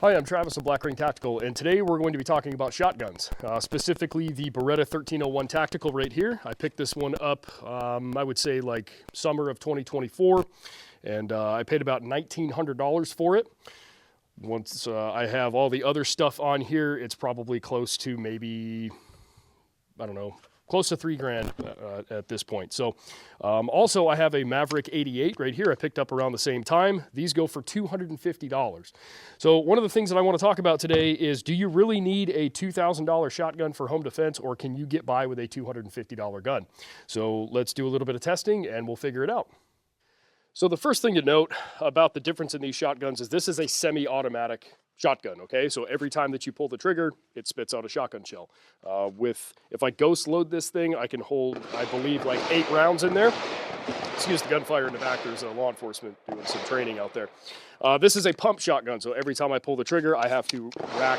Hi, I'm Travis of Black Ring Tactical, and today we're going to be talking about shotguns, specifically the Beretta 1301 Tactical right here. I picked this one up, I would say like summer of 2024, and I paid about $1,900 for it. Once I have all the other stuff on here, it's probably close to maybe, I don't know, close to $3,000 at this point. So also I have a Maverick 88 right here I picked up around the same time. These go for $250. So one of the things that I want to talk about today is, do you really need a $2,000 shotgun for home defense, or can you get by with a $250 gun? So let's do a little bit of testing and we'll figure it out. So the first thing to note about the difference in these shotguns is this is a semi-automatic shotgun, okay? So every time that you pull the trigger, it spits out a shotgun shell. If I ghost load this thing, I can hold, I believe, like 8 rounds in there. Excuse the gunfire in the back. There's a law enforcement doing some training out there. This is a pump shotgun, so every time I pull the trigger, I have to rack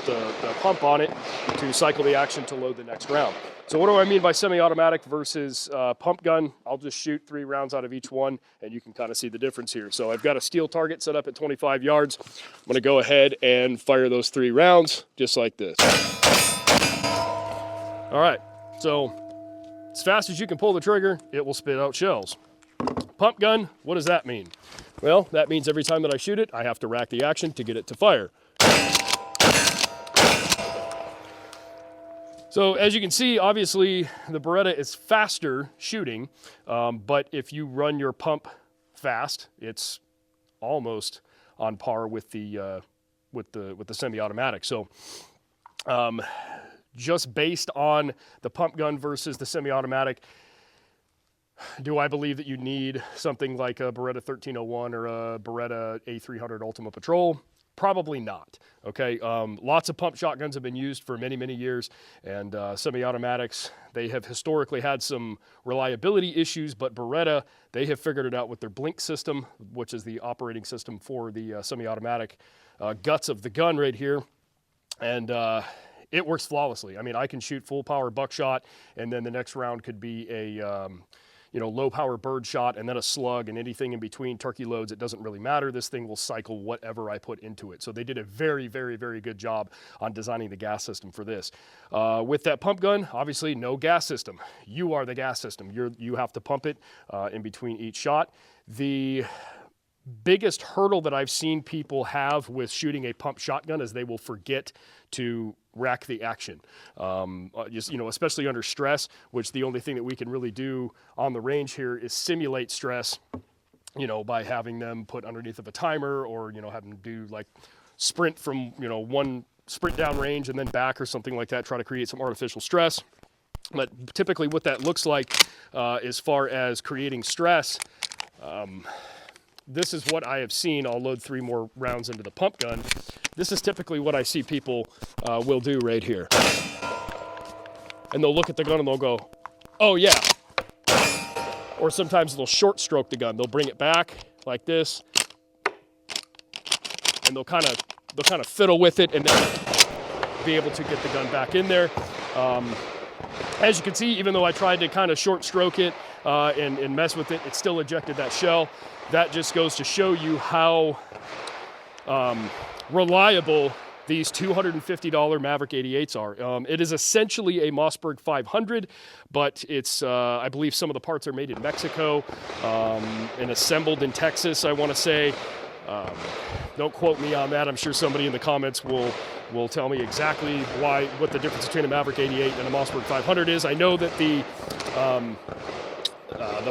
the pump on it to cycle the action to load the next round. So what do I mean by semi-automatic versus pump gun? I'll just shoot 3 rounds out of each one, and you can kind of see the difference here. So I've got a steel target set up at 25 yards. I'm going to go ahead and fire those 3 rounds just like this. All right, so as fast as you can pull the trigger, it will spit out shells. Pump gun, what does that mean? Well, that means every time that I shoot it, I have to rack the action to get it to fire. So as you can see, obviously the Beretta is faster shooting, but if you run your pump fast, it's almost on par with the semi-automatic. So just based on the pump gun versus the semi-automatic, do I believe that you need something like a Beretta 1301 or a Beretta A300 Ultima Patrol? Probably not, okay? Lots of pump shotguns have been used for many, many years, and semi-automatics, they have historically had some reliability issues, but Beretta, they have figured it out with their Blink system, which is the operating system for the semi-automatic guts of the gun right here, and it works flawlessly. I mean, I can shoot full power buckshot, and then the next round could be a low power bird shot, and then a slug, and anything in between, turkey loads, it doesn't really matter. This thing will cycle whatever I put into it. So they did a very, very, very good job on designing the gas system for this. With that pump gun, obviously no gas system. You are the gas system. You have to pump it in between each shot. The biggest hurdle that I've seen people have with shooting a pump shotgun is they will forget to rack the action, especially under stress, which the only thing that we can really do on the range here is simulate stress, by having them put underneath of a timer, or, having them do like sprint from, one sprint down range and then back or something like that, try to create some artificial stress. But typically what that looks like as far as creating stress, this is what I have seen. I'll load 3 more rounds into the pump gun. This is typically what I see people will do right here. And they'll look at the gun and they'll go, oh yeah. Or sometimes they'll short stroke the gun. They'll bring it back like this, and they'll kind of fiddle with it and then be able to get the gun back in there. As you can see, even though I tried to kind of short stroke it and mess with it, it still ejected that shell. That just goes to show you how reliable these $250 Maverick 88s are. It is essentially a Mossberg 500, but it's, I believe some of the parts are made in Mexico and assembled in Texas, I want to say. Don't quote me on that. I'm sure somebody in the comments will tell me exactly what the difference between a Maverick 88 and a Mossberg 500 is. I know that the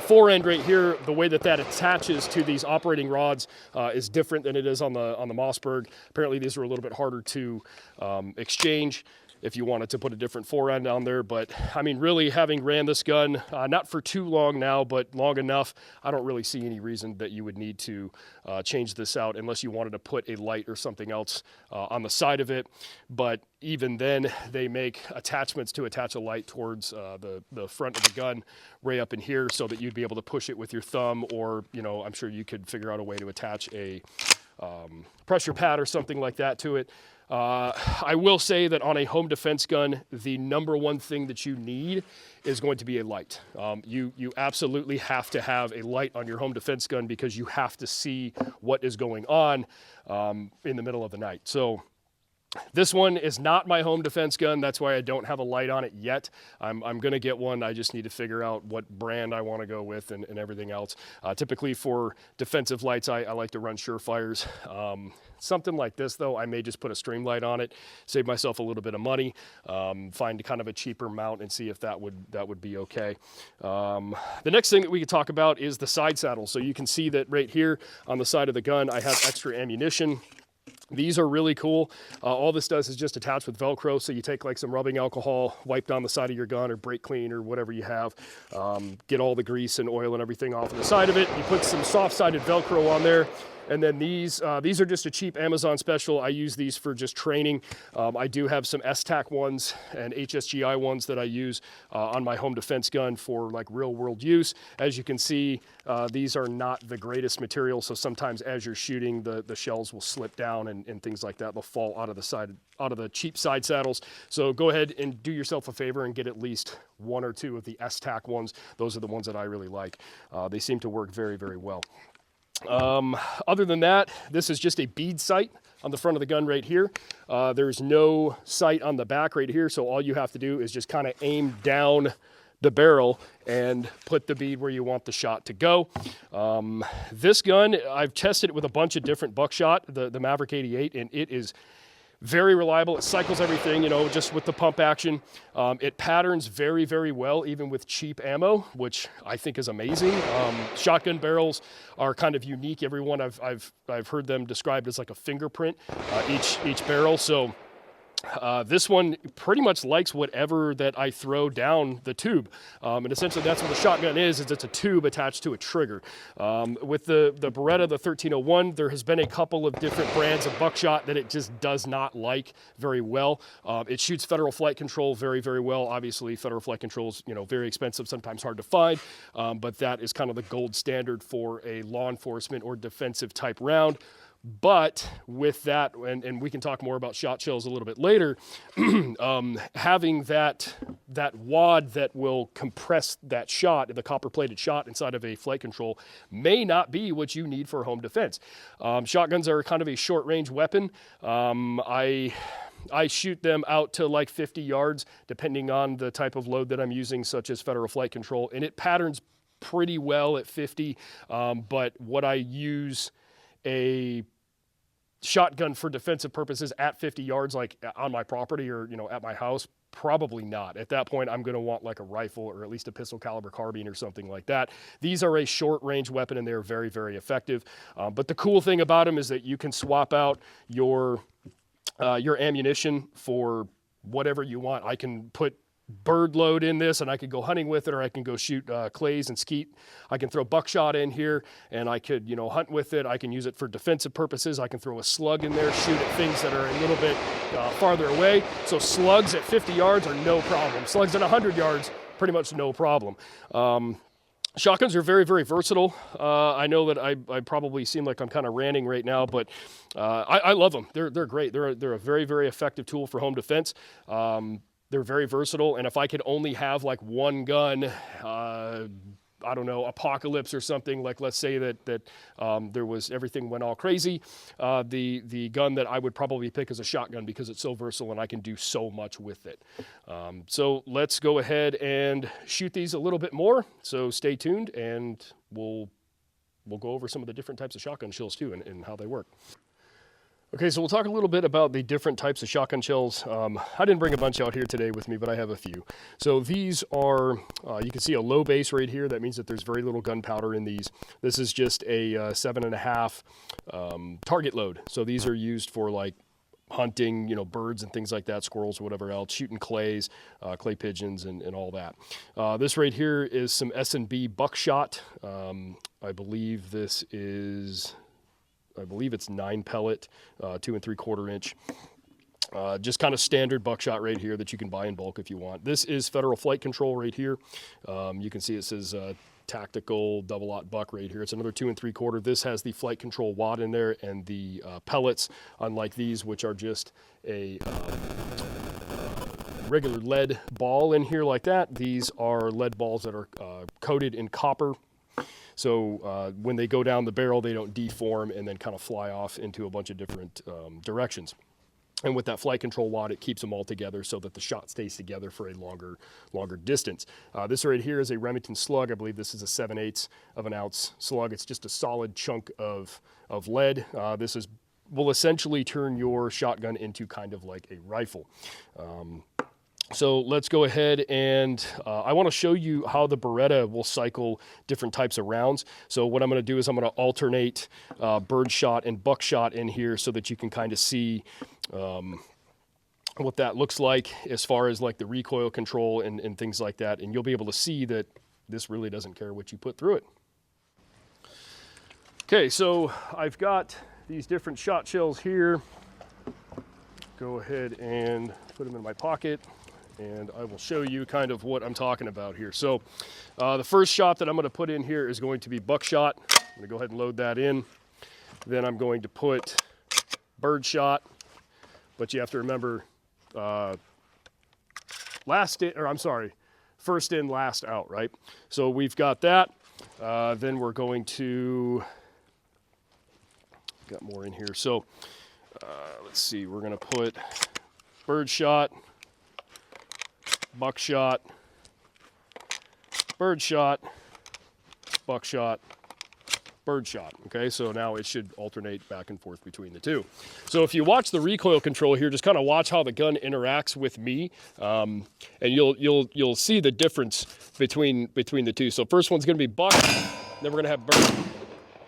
fore end right here, the way that attaches to these operating rods is different than it is on the Mossberg. Apparently these are a little bit harder to exchange if you wanted to put a different fore end on there. But I mean, really, having ran this gun, not for too long now, but long enough, I don't really see any reason that you would need to change this out unless you wanted to put a light or something else on the side of it. But even then, they make attachments to attach a light towards the front of the gun right up in here, so that you'd be able to push it with your thumb, or, I'm sure you could figure out a way to attach a pressure pad or something like that to it. I will say that on a home defense gun, the number one thing that you need is going to be a light. You absolutely have to have a light on your home defense gun because you have to see what is going on in the middle of the night. So this one is not my home defense gun. That's why I don't have a light on it yet. I'm going to get one. I just need to figure out what brand I want to go with and everything else. Typically for defensive lights, I like to run Surefires. Something like this, though, I may just put a stream light on it, save myself a little bit of money, find kind of a cheaper mount and see if that would be okay. The next thing that we could talk about is the side saddle. So you can see that right here on the side of the gun, I have extra ammunition. These are really cool. All this does is just attach with Velcro. So you take like some rubbing alcohol, wipe down the side of your gun or brake clean or whatever you have, get all the grease and oil and everything off of the side of it. You put some soft-sided Velcro on there. And then these are just a cheap Amazon special. I use these for just training. I do have some S-Tac ones and HSGI ones that I use on my home defense gun for like real world use. As you can see, these are not the greatest material. So sometimes as you're shooting, the shells will slip down and things like that. They'll fall out of the cheap side saddles. So go ahead and do yourself a favor and get at least one or two of the S-Tac ones. Those are the ones that I really like. They seem to work very, very well. Other than that, this is just a bead sight on the front of the gun right here. There's no sight on the back right here, so all you have to do is just kind of aim down the barrel and put the bead where you want the shot to go. This gun, I've tested it with a bunch of different buckshot, the Maverick 88, and it is very reliable. It cycles everything, just with the pump action. It patterns very, very well, even with cheap ammo, which I think is amazing. Shotgun barrels are kind of unique. Everyone I've heard them described as like a fingerprint, each barrel. So this one pretty much likes whatever that I throw down the tube. And essentially that's what the shotgun is it's a tube attached to a trigger. With the Beretta, the 1301, there has been a couple of different brands of buckshot that it just does not like very well. It shoots federal flight control very, very well. Obviously, federal flight control is, very expensive, sometimes hard to find, but that is kind of the gold standard for a law enforcement or defensive type round. But with that, and we can talk more about shot shells a little bit later, having that wad that will compress that shot, the copper-plated shot inside of a flight control, may not be what you need for home defense. Shotguns are kind of a short-range weapon. I shoot them out to like 50 yards, depending on the type of load that I'm using, such as federal flight control, and it patterns pretty well at 50. But what I use a shotgun for defensive purposes at 50 yards, like on my property or, at my house, probably not. At that point, I'm going to want like a rifle or at least a pistol caliber carbine or something like that. These are a short range weapon and they're very, very effective. But the cool thing about them is that you can swap out your ammunition for whatever you want. I can put bird load in this and I could go hunting with it, or I can go shoot clays and skeet. I can throw buckshot in here and I could, hunt with it. I can use it for defensive purposes. I can throw a slug in there, shoot at things that are a little bit farther away. So slugs at 50 yards are no problem. Slugs at 100 yards, pretty much no problem. Shotguns are very, very versatile. I know that I probably seem like I'm kind of ranting right now, but I love them. They're great. They're a very, very effective tool for home defense. They're very versatile, and if I could only have like one gun, I don't know, apocalypse or something, like let's say that everything went all crazy, the gun that I would probably pick is a shotgun because it's so versatile and I can do so much with it. So let's go ahead and shoot these a little bit more. So stay tuned, and we'll go over some of the different types of shotgun shells too and how they work. Okay, so we'll talk a little bit about the different types of shotgun shells. I didn't bring a bunch out here today with me, but I have a few. So these are, you can see a low base right here. That means that there's very little gunpowder in these. This is just a 7.5 target load. So these are used for like hunting, birds and things like that, squirrels or whatever else, shooting clays, clay pigeons and all that. This right here is some S&B buckshot. I believe this is... it's 9 pellet, 2 3/4 inch. Just kind of standard buckshot right here that you can buy in bulk if you want. This is federal flight control right here. You can see it says tactical double-aught buck right here. It's another 2 3/4. This has the flight control wad in there and the pellets, unlike these, which are just a regular lead ball in here like that. These are lead balls that are coated in copper. So when they go down the barrel, they don't deform and then kind of fly off into a bunch of different directions. And with that flight control wad, it keeps them all together so that the shot stays together for a longer distance. This right here is a Remington slug. I believe this is a 7/8 of an ounce slug. It's just a solid chunk of lead. This will essentially turn your shotgun into kind of like a rifle. So let's go ahead and I want to show you how the Beretta will cycle different types of rounds. So what I'm going to do is I'm going to alternate birdshot and buckshot in here so that you can kind of see what that looks like as far as like the recoil control and things like that. And you'll be able to see that this really doesn't care what you put through it. Okay, so I've got these different shot shells here. Go ahead and put them in my pocket, and I will show you kind of what I'm talking about here. So the first shot that I'm going to put in here is going to be buckshot. I'm going to go ahead and load that in. Then I'm going to put birdshot, but you have to remember first in, last out, right? So we've got that. Then we're going to, got more in here. So let's see, we're going to put birdshot, buckshot, birdshot, buckshot, birdshot. Okay, so now it should alternate back and forth between the two. So if you watch the recoil control here, just kind of watch how the gun interacts with me, and you'll see the difference between the two. So first one's going to be buck, then we're going to have bird,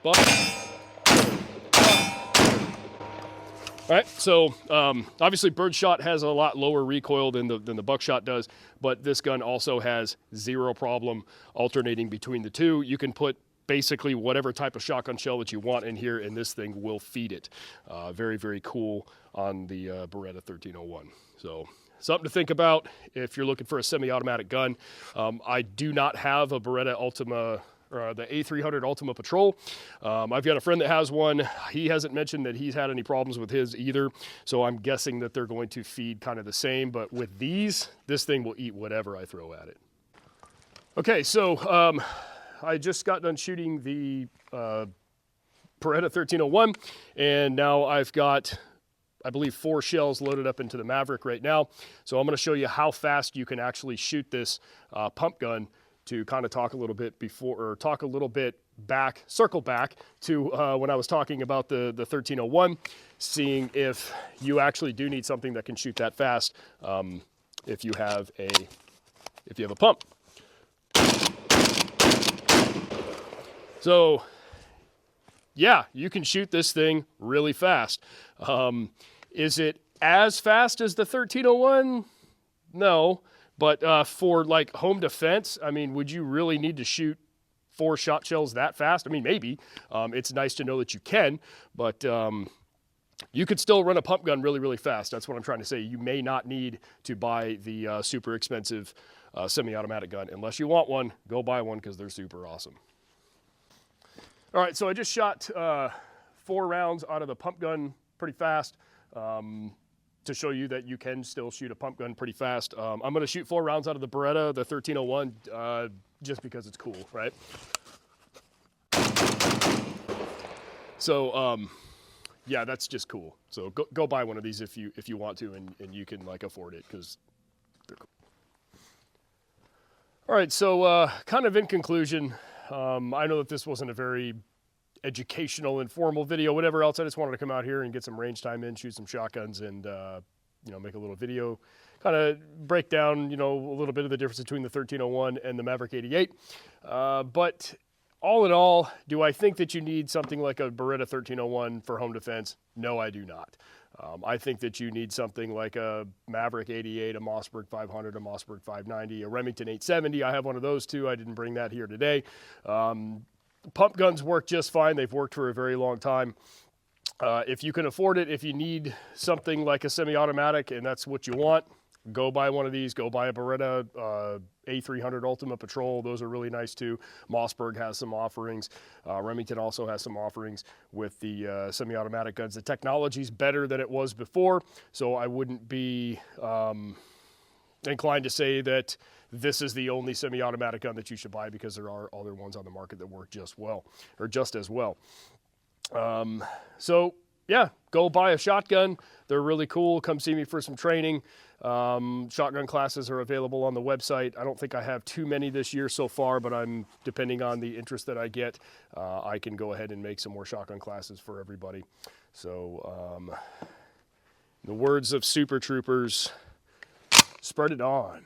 buck. All right, so obviously birdshot has a lot lower recoil than the buckshot does, but this gun also has zero problem alternating between the two. You can put basically whatever type of shotgun shell that you want in here, and this thing will feed it. Very, very cool on the Beretta 1301. So something to think about if you're looking for a semi-automatic gun. I do not have a Beretta Ultima, or the A300 Ultima Patrol. I've got a friend that has one. He hasn't mentioned that he's had any problems with his either, so I'm guessing that they're going to feed kind of the same, but with these, this thing will eat whatever I throw at it. Okay, so I just got done shooting the Beretta 1301, and now I've got, I believe, 4 shells loaded up into the Maverick right now. So I'm going to show you how fast you can actually shoot this pump gun, to kind of talk a little bit circle back to when I was talking about the 1301, seeing if you actually do need something that can shoot that fast if you have a pump. So yeah, you can shoot this thing really fast. Is it as fast as the 1301? No. But for like home defense, I mean, would you really need to shoot 4 shot shells that fast? I mean, maybe. It's nice to know that you can, but you could still run a pump gun really, really fast. That's what I'm trying to say. You may not need to buy the super expensive semi-automatic gun. Unless you want one, go buy one because they're super awesome. All right, so I just shot 4 rounds out of the pump gun pretty fast. To show you that you can still shoot a pump gun pretty fast. I'm going to shoot 4 rounds out of the Beretta, the 1301, just because it's cool, right? So, yeah, that's just cool. So go buy one of these if you want to, and you can like afford it because they're cool. All right, so kind of in conclusion, I know that this wasn't a very educational, informal video, whatever else. I just wanted to come out here and get some range time in, shoot some shotguns, and make a little video, kind of break down, a little bit of the difference between the 1301 and the Maverick 88. But all in all, do I think that you need something like a Beretta 1301 for home defense? No, I do not. I think that you need something like a Maverick 88, a Mossberg 500, a Mossberg 590, a Remington 870. I have one of those too. I didn't bring that here today. Pump guns work just fine. They've worked for a very long time. If you can afford it, if you need something like a semi-automatic and that's what you want, go buy one of these. Go buy a Beretta A300 Ultimate Patrol. Those are really nice too. Mossberg has some offerings. Remington also has some offerings with the semi-automatic guns. The technology's better than it was before, so I wouldn't be inclined to say that this is the only semi-automatic gun that you should buy, because there are other ones on the market that work just well, or just as well. So yeah, go buy a shotgun. They're really cool. Come see me for some training. Shotgun classes are available on the website. I don't think I have too many this year so far, but I'm, depending on the interest that I get, I can go ahead and make some more shotgun classes for everybody. So, in the words of Super Troopers, spread it on.